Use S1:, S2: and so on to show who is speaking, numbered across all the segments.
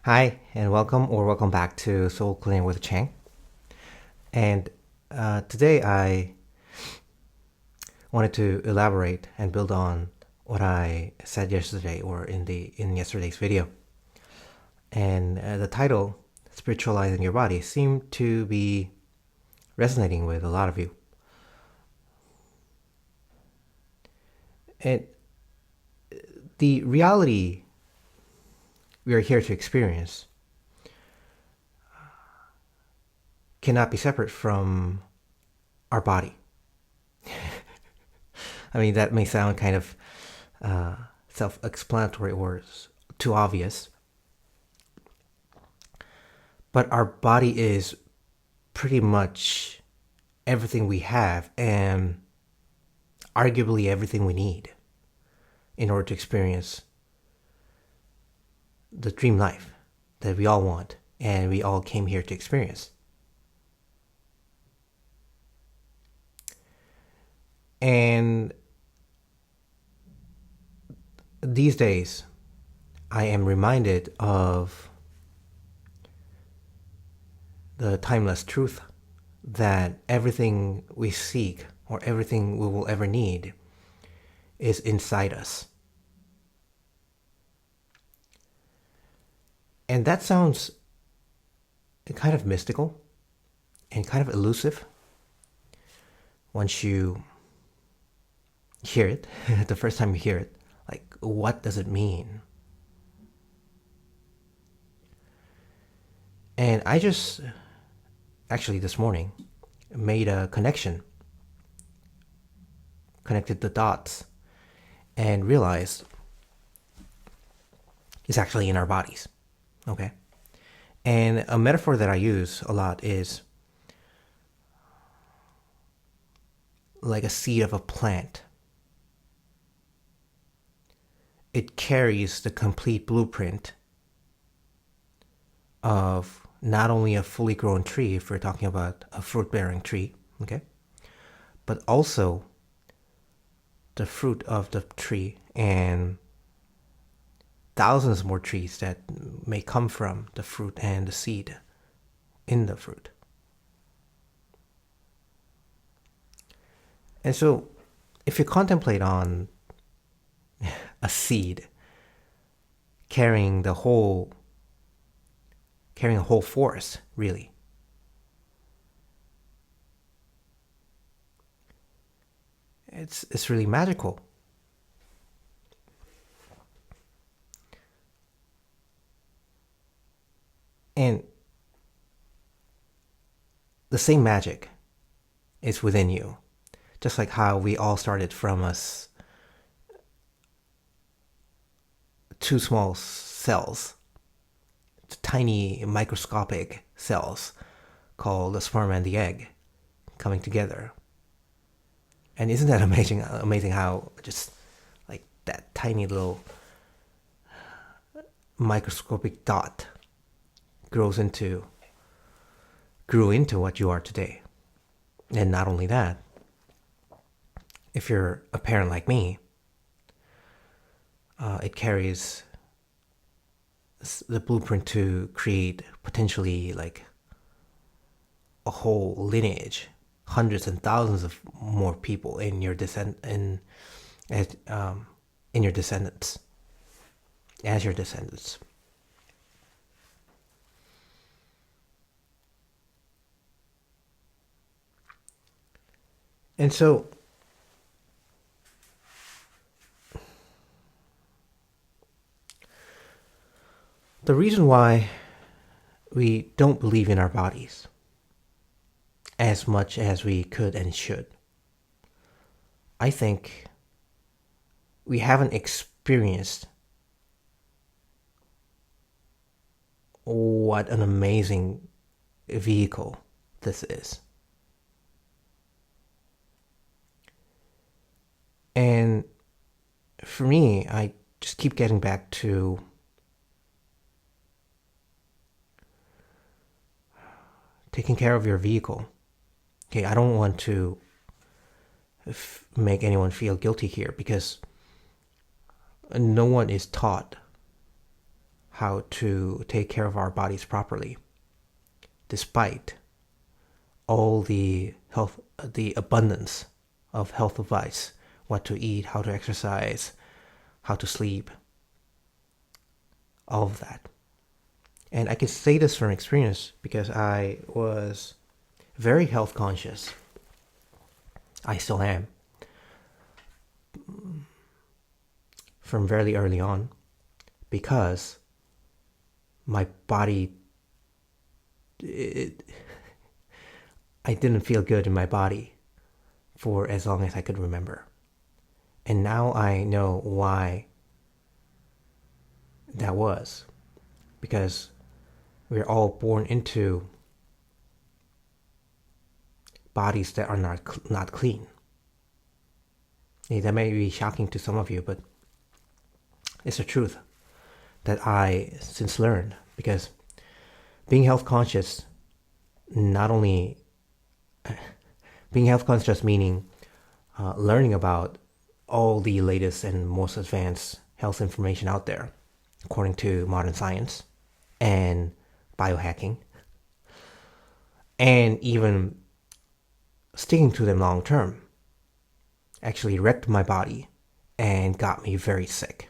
S1: Hi, and welcome back to Soul Cleaning with Chang. And today I wanted to elaborate and build on what I said yesterday, or in yesterday's video. And the title, "Spiritualizing Your Body," seemed to be resonating with a lot of you. And the reality we are here to experience cannot be separate from our body. I mean, that may sound kind of self-explanatory or too obvious, but our body is pretty much everything we have and arguably everything we need in order to experience the dream life that we all want and we all came here to experience. And these days, I am reminded of the timeless truth that everything we seek or everything we will ever need is inside us. And that sounds kind of mystical and kind of elusive once you hear it, the first time you hear it. Like, what does it mean? And I just, actually this morning, made a connection, connected the dots, and realized it's actually in our bodies. Okay? And a metaphor that I use a lot is like a seed of a plant. It carries the complete blueprint of not only a fully grown tree, if we're talking about a fruit-bearing tree, okay, but also the fruit of the tree and thousands more trees that may come from the fruit and the seed in the fruit. And so if you contemplate on a seed carrying a whole forest, really, it's really magical. And the same magic is within you, just like how we all started from us two small cells, tiny microscopic cells called the sperm and the egg coming together. And isn't that amazing how just like that tiny little microscopic dot grew into what you are today. And not only that, if you're a parent like me, it carries the blueprint to create potentially like a whole lineage, hundreds and thousands of more people in your in your descendants, as your descendants. And so the reason why we don't believe in our bodies as much as we could and should, I think we haven't experienced what an amazing vehicle this is. And for me, I just keep getting back to taking care of your vehicle. Okay, I don't want to make anyone feel guilty here, because no one is taught how to take care of our bodies properly, despite all the abundance of health advice, what to eat, how to exercise, how to sleep, all of that. And I can say this from experience because I was very health conscious. I still am. From very early on, because my body, I didn't feel good in my body for as long as I could remember. And now I know why that was. Because we're all born into bodies that are not clean. Yeah, that may be shocking to some of you, but it's the truth that I since learned. Because being health conscious, not only being health conscious meaning learning about all the latest and most advanced health information out there, according to modern science and biohacking, and even sticking to them long term, actually wrecked my body and got me very sick.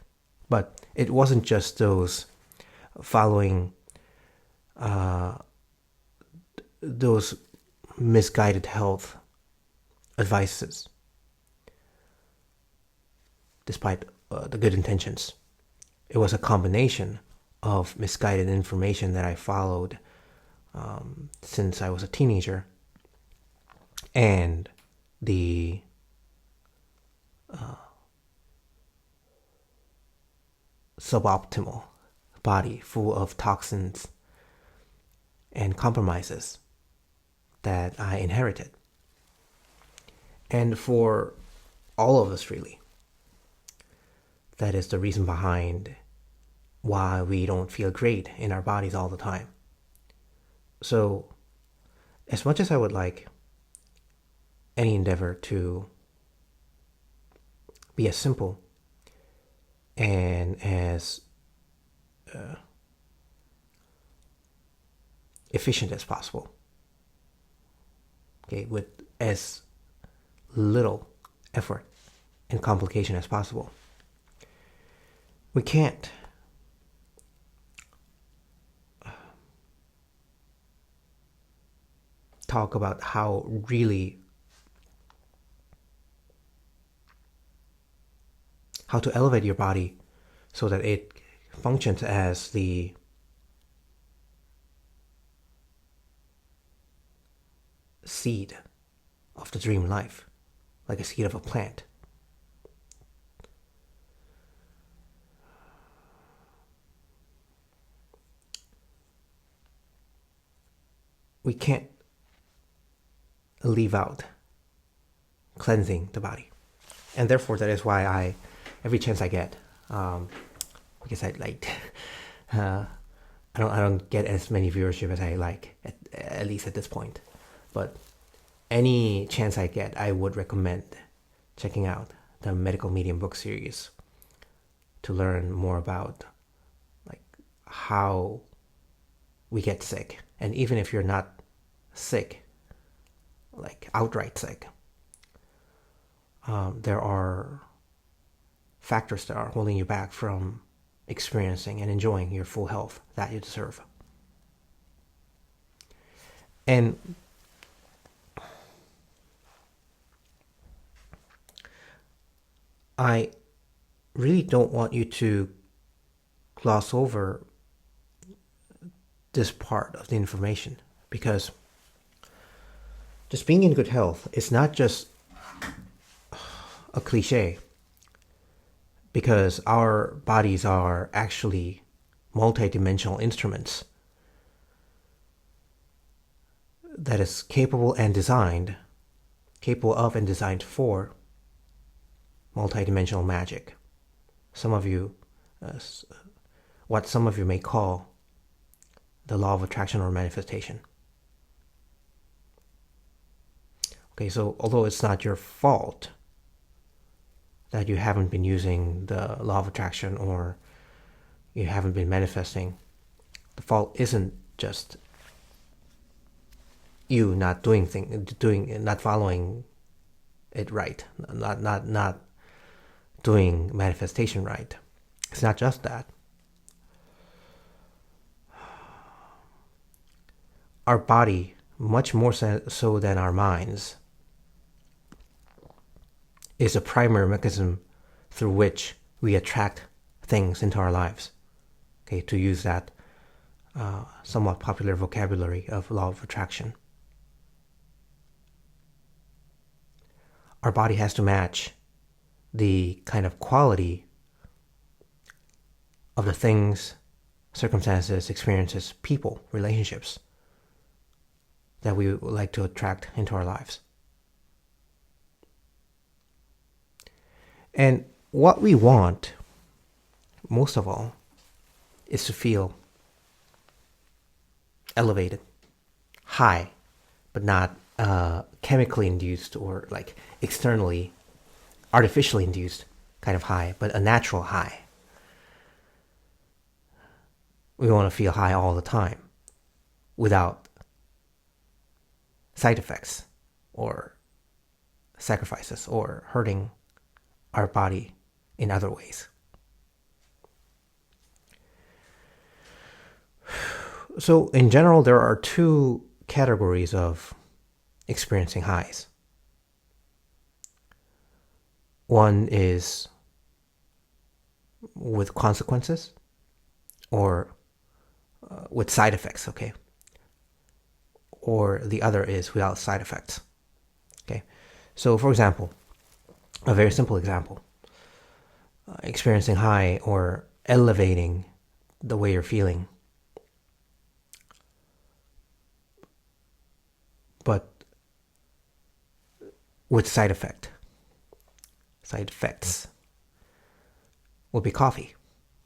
S1: But it wasn't just those following those misguided health advices, despite the good intentions. It was a combination of misguided information that I followed since I was a teenager, and the suboptimal body full of toxins and compromises that I inherited. And for all of us, really, that is the reason behind why we don't feel great in our bodies all the time. So, as much as I would like any endeavor to be as simple and as efficient as possible, okay, with as little effort and complication as possible, we can't talk about how to elevate your body so that it functions as the seed of the dream life, like a seed of a plant. We can't leave out cleansing the body. And therefore, that is why every chance I get, because I don't get as many viewership as I like, at least at this point. But any chance I get, I would recommend checking out the Medical Medium book series to learn more about like how we get sick. And even if you're not sick, like outright sick, there are factors that are holding you back from experiencing and enjoying your full health that you deserve. And I really don't want you to gloss over this part of the information, because just being in good health is not just a cliche, because our bodies are actually multidimensional instruments that is capable of and designed for multidimensional magic. Some of you may call the law of attraction or manifestation. Okay, so although it's not your fault that you haven't been using the law of attraction or you haven't been manifesting, the fault isn't just you not not following it right, not doing manifestation right. It's not just that. Our body, much more so than our minds, is a primary mechanism through which we attract things into our lives. Okay, to use that somewhat popular vocabulary of law of attraction. Our body has to match the kind of quality of the things, circumstances, experiences, people, relationships that we would like to attract into our lives. And what we want, most of all, is to feel elevated, high, but not chemically induced or like externally, artificially induced kind of high, but a natural high. We want to feel high all the time without side effects or sacrifices or hurting our body in other ways. So in general, there are two categories of experiencing highs. One is with consequences or with side effects, okay? Or the other is without side effects, okay? So for example, a very simple example, experiencing high or elevating the way you're feeling, but with side effects would be coffee.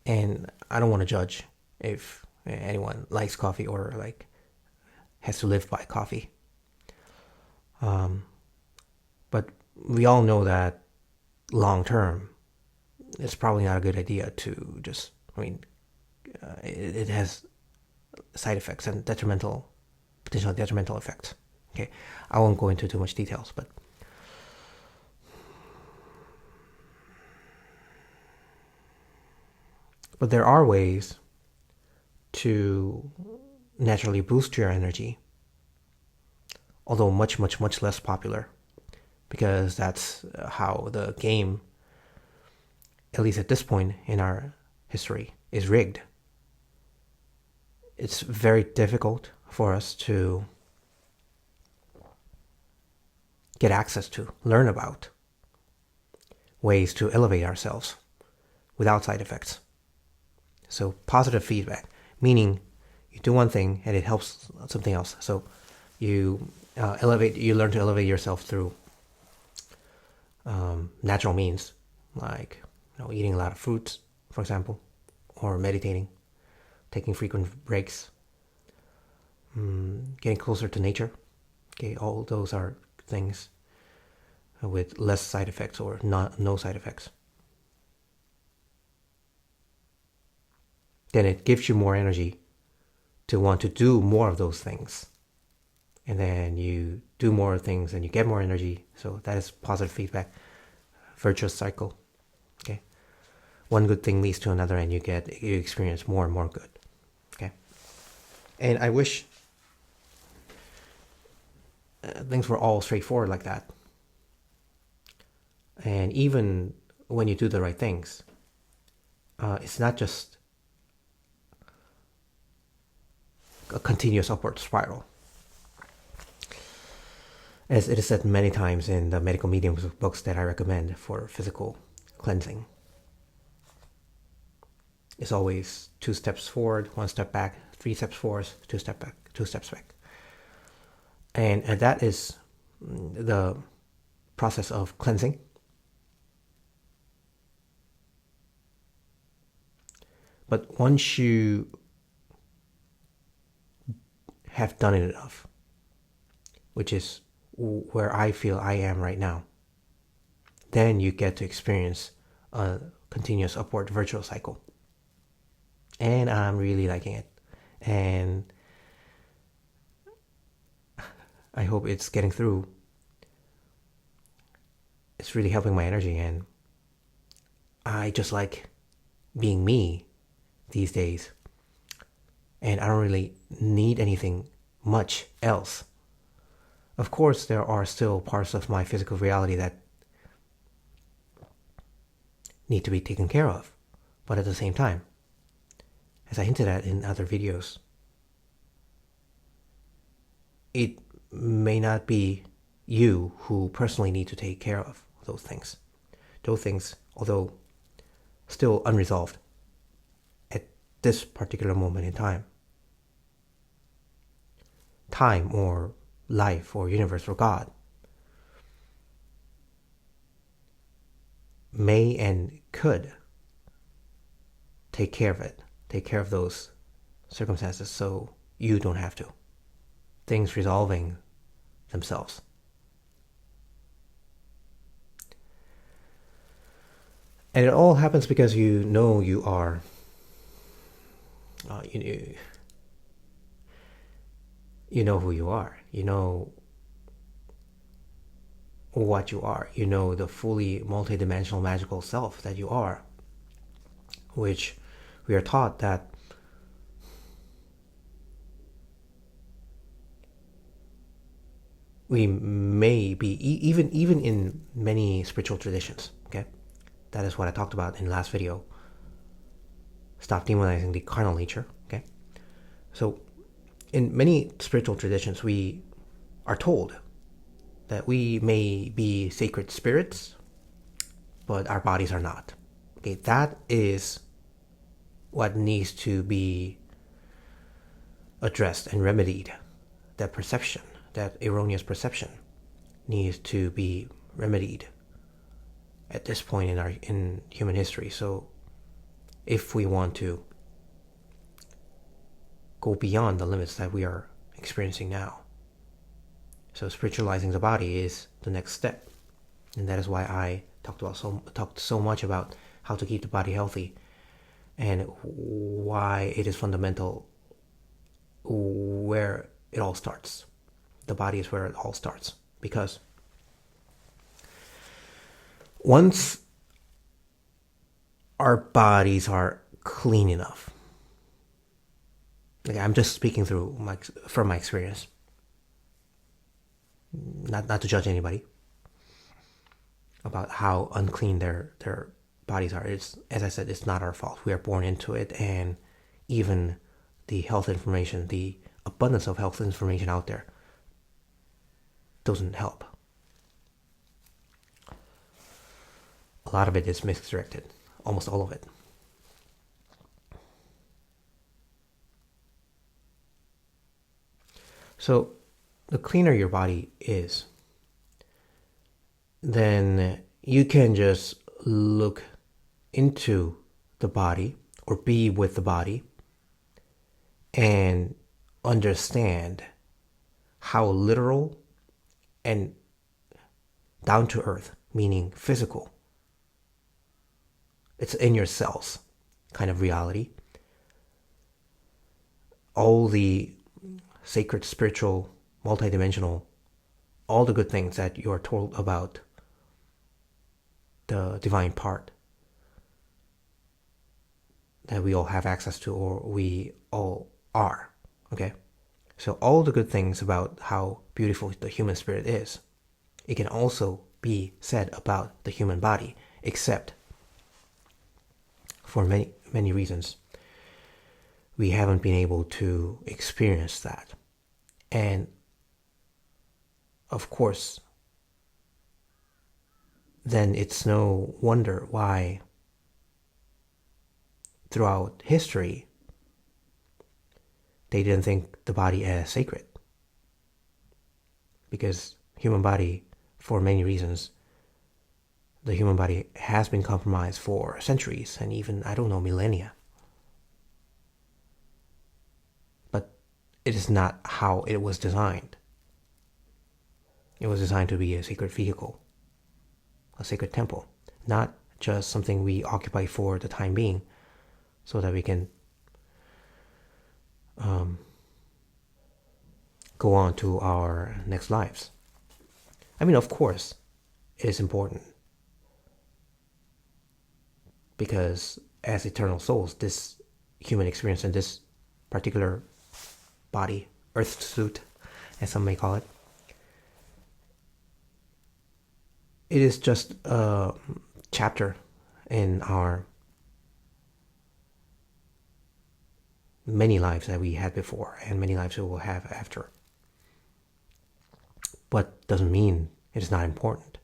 S1: And I don't want to judge if anyone likes coffee or like has to live by coffee. But we all know that long term, it's probably not a good idea to just, it has side effects and potentially detrimental effects. Okay, I won't go into too much details, but there are ways to naturally boost your energy, although much, much, much less popular, because that's how the game, at least at this point in our history, is rigged. It's very difficult for us to get access to, learn about ways to elevate ourselves without side effects. So positive feedback, meaning you do one thing and it helps something else. So you learn to elevate yourself through natural means, like eating a lot of fruits, for example, or meditating, taking frequent breaks, getting closer to nature. Okay, all those are things with less side effects or no side effects. Then it gives you more energy to want to do more of those things. And then you do more things and you get more energy. So that is positive feedback, virtuous cycle. Okay, one good thing leads to another, and you experience more and more good. Okay, and I wish things were all straightforward like that. And even when you do the right things, it's not just a continuous upward spiral. As it is said many times in the medical mediums books that I recommend for physical cleansing, it's always 2 steps forward, 1 step back, 3 steps forward, 2 steps back, 2 steps back. And that is the process of cleansing. But once you have done it enough, which is where I feel I am right now, then you get to experience a continuous upward virtual cycle. and I'm really liking it. And I hope it's getting through. It's really helping my energy, and I just like being me these days. And I don't really need anything much else. Of course, there are still parts of my physical reality that need to be taken care of. But at the same time, as I hinted at in other videos, it may not be you who personally need to take care of those things. Those things, although still unresolved at this particular moment in time. Time or life or universe or God may and could take care of it, take care of those circumstances so you don't have to. Things resolving themselves. And it all happens because you know you are, you know who you are. You know what you are. You know the fully multidimensional magical self that you are, which we are taught that we may be, even in many spiritual traditions, okay? That is what I talked about in the last video. Stop demonizing the carnal nature, okay? So in many spiritual traditions, we are told that we may be sacred spirits, but our bodies are not. Okay, that is what needs to be addressed and remedied. That perception, that erroneous perception, needs to be remedied at this point in human history. So if we want to go beyond the limits that we are experiencing now. So spiritualizing the body is the next step. And that is why I talked so much about how to keep the body healthy and why it is fundamental where it all starts. The body is where it all starts. Because once our bodies are clean enough, like I'm just speaking from my experience, not to judge anybody about how unclean their bodies are. It's, as I said, it's not our fault. We are born into it, and even the health information, the abundance of health information out there doesn't help. A lot of it is misdirected, almost all of it. So the cleaner your body is, then you can just look into the body or be with the body and understand how literal and down to earth, meaning physical, it's in your cells kind of reality. All the sacred, spiritual, multidimensional, all the good things that you are told about the divine part that we all have access to, or we all are, okay? So all the good things about how beautiful the human spirit is, it can also be said about the human body, except for many reasons we haven't been able to experience that. And of course, then it's no wonder why throughout history they didn't think the body as sacred, because human body, for many reasons, the human body has been compromised for centuries and even, I don't know, millennia. But it is not how it was designed. It was designed to be a sacred vehicle, a sacred temple, not just something we occupy for the time being so that we can go on to our next lives. I mean, of course, it is important because as eternal souls, this human experience in this particular body, earth suit, as some may call it, it is just a chapter in our many lives that we had before and many lives we will have after. But doesn't mean it is not important.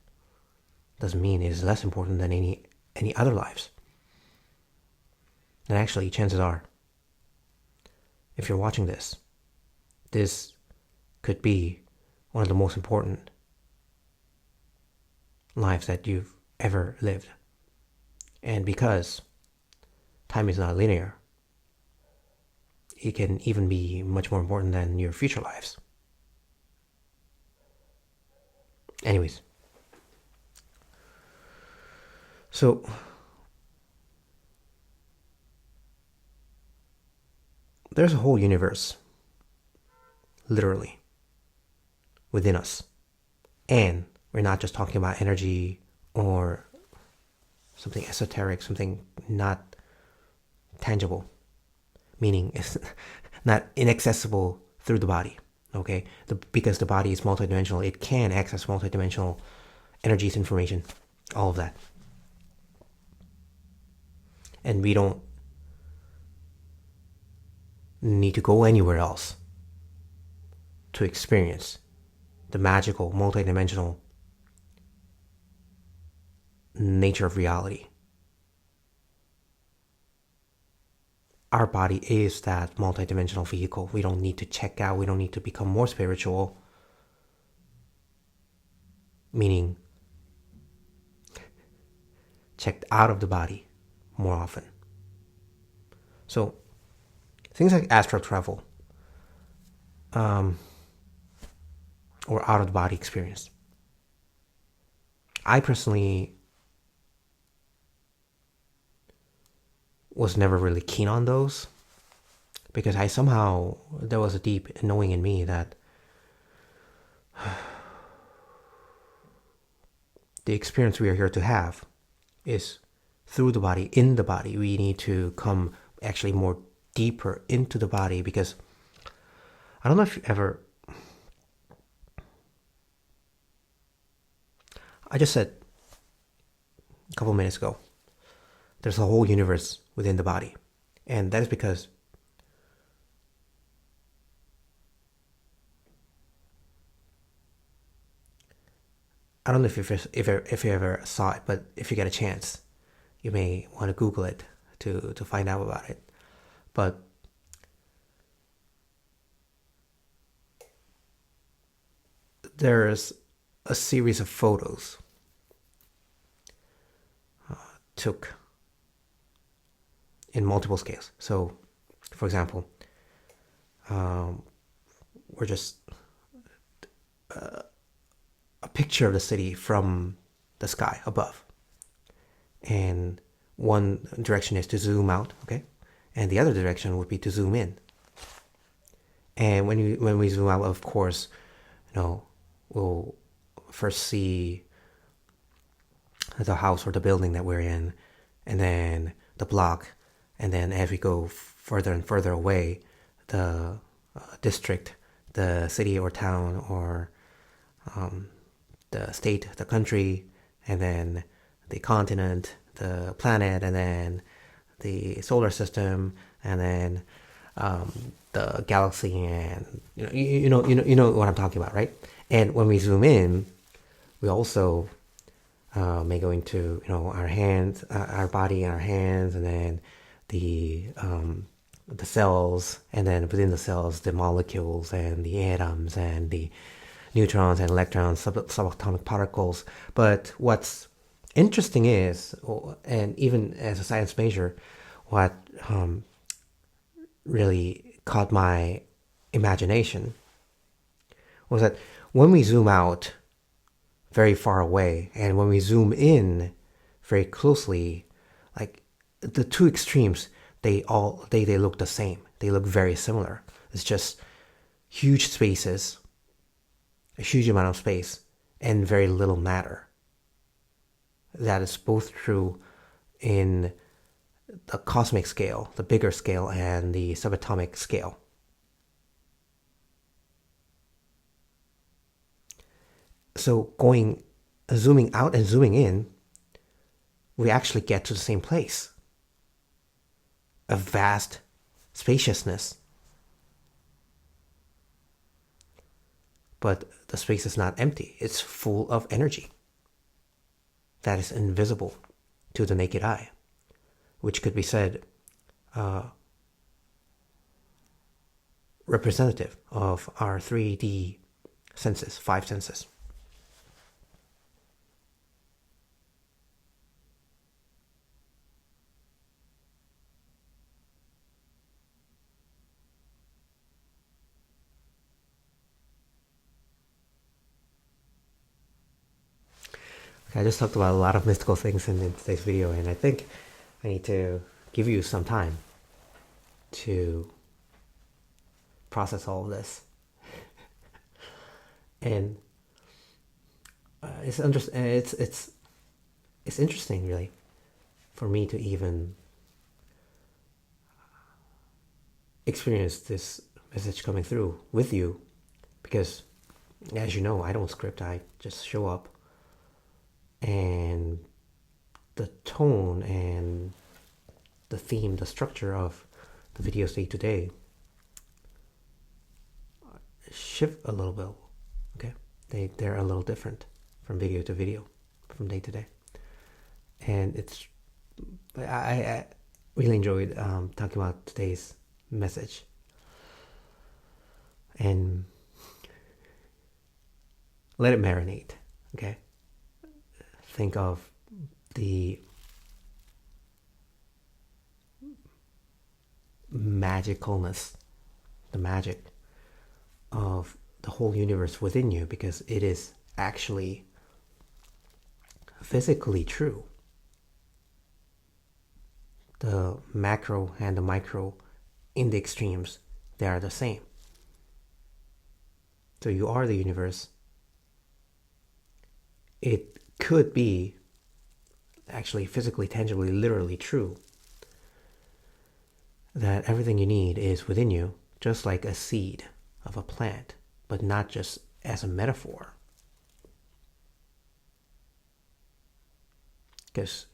S1: Doesn't mean it is less important than any other lives. And actually, chances are, if you're watching this, this could be one of the most important lives that you've ever lived. And because time is not linear, it can even be much more important than your future lives. Anyways, so there's a whole universe, literally, within us. And we're not just talking about energy or something esoteric, something not tangible, meaning it's not inaccessible through the body, okay? Because the body is multidimensional, it can access multidimensional energies, information, all of that. And we don't need to go anywhere else to experience the magical, multidimensional nature of reality. Our body is that multidimensional vehicle. We don't need to check out. We don't need to become more spiritual. Meaning, checked out of the body more often. So, things like astral travel, or out of the body experience. I personally was never really keen on those because there was a deep knowing in me that the experience we are here to have is through the body, in the body. We need to come actually more deeper into the body because I don't know if you ever... I just said a couple minutes ago, there's a whole universe within the body. And that is because I don't know if you ever saw it, but if you get a chance, you may want to Google it to find out about it. But there's a series of photos took in multiple scales. So, for example, we're just a picture of the city from the sky above. And one direction is to zoom out, okay? And the other direction would be to zoom in. And when we zoom out, of course, we'll first see the house or the building that we're in, and then the block, and then as we go further and further away, the district, the city or town, or the state, the country, and then the continent, the planet, and then the solar system, and then the galaxy, and you know what I'm talking about, right? And when we zoom in, we also may go into our hands, our body, and our hands, and then the cells, and then within the cells, the molecules and the atoms and the neutrons and electrons, subatomic particles. But what's interesting is, and even as a science major, what really caught my imagination was that when we zoom out very far away and when we zoom in very closely, like the two extremes, they look the same. They look very similar. It's just huge spaces, a huge amount of space, and very little matter. That is both true in the cosmic scale, the bigger scale, and the subatomic scale. So zooming out and zooming in, we actually get to the same place. A vast spaciousness. But the space is not empty. It's full of energy that is invisible to the naked eye, which could be said representative of our 3D senses, 5 senses. I just talked about a lot of mystical things in today's video, and I think I need to give you some time to process all of this. And it's interesting, really, for me to even experience this message coming through with you, because, as you know, I don't script. I just show up. And the tone and the theme, the structure of the videos day to day shift a little bit, okay? They're a little different from video to video, from day to day. And I really enjoyed talking about today's message. And let it marinate, okay? Think of the magicalness, the magic of the whole universe within you, because it is actually physically true. The macro and the micro in the extremes, they are the same. So you are the universe. It could be actually physically, tangibly, literally true that everything you need is within you, just like a seed of a plant, but not just as a metaphor. Because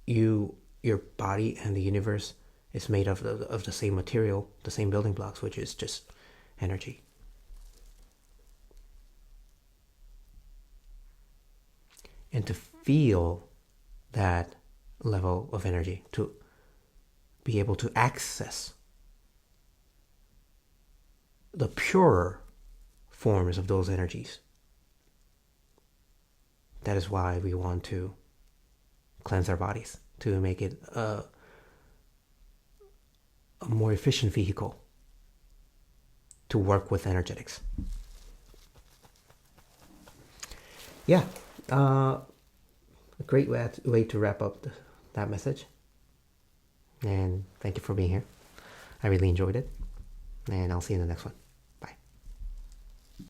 S1: your body and the universe is made of the same material, the same building blocks, which is just energy. And to feel that level of energy, to be able to access the purer forms of those energies. That is why we want to cleanse our bodies, to make it a more efficient vehicle to work with energetics. Yeah. A great way to wrap up that message. And thank you for being here. I really enjoyed it. And I'll see you in the next one.